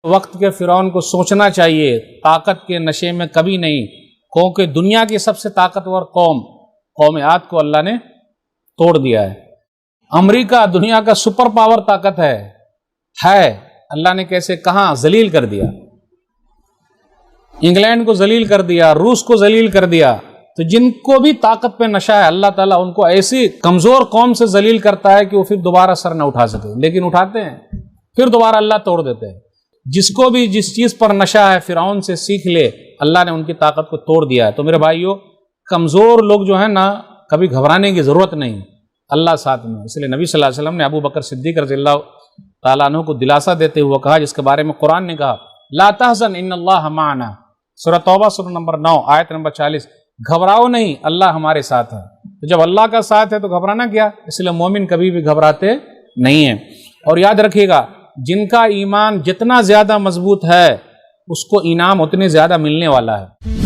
وقت کے فرعون کو سوچنا چاہیے، طاقت کے نشے میں کبھی نہیں، کیونکہ دنیا کی سب سے طاقتور قوم عاد کو اللہ نے توڑ دیا ہے۔ امریکہ دنیا کا سپر پاور طاقت ہے، اللہ نے کیسے کہاں ذلیل کر دیا، انگلینڈ کو ذلیل کر دیا، روس کو ذلیل کر دیا۔ تو جن کو بھی طاقت پہ نشہ ہے، اللہ تعالیٰ ان کو ایسی کمزور قوم سے ذلیل کرتا ہے کہ وہ پھر دوبارہ سر نہ اٹھا سکے، لیکن اٹھاتے ہیں، پھر دوبارہ اللہ توڑ دیتے ہیں۔ جس کو بھی جس چیز پر نشہ ہے فرعون سے سیکھ لے، اللہ نے ان کی طاقت کو توڑ دیا ہے۔ تو میرے بھائیو، کمزور لوگ جو ہیں نا، کبھی گھبرانے کی ضرورت نہیں، اللہ ساتھ میں۔ اس لیے نبی صلی اللہ علیہ وسلم نے ابو بکر صدیق رضی اللہ تعالیٰ عنہ کو دلاسا دیتے ہوئے کہا، جس کے بارے میں قرآن نے کہا لا تحزن ان اللہ معنا، سورہ توبہ سورہ نمبر 9 آیت نمبر 40، گھبراؤ نہیں، اللہ ہمارے ساتھ ہے۔ تو جب اللہ کا ساتھ ہے تو گھبرانا کیا؟ اس لیے مومن کبھی بھی گھبراتے نہیں ہیں۔ اور یاد رکھیے گا، جن کا ایمان جتنا زیادہ مضبوط ہے اس کو انعام اتنے زیادہ ملنے والا ہے۔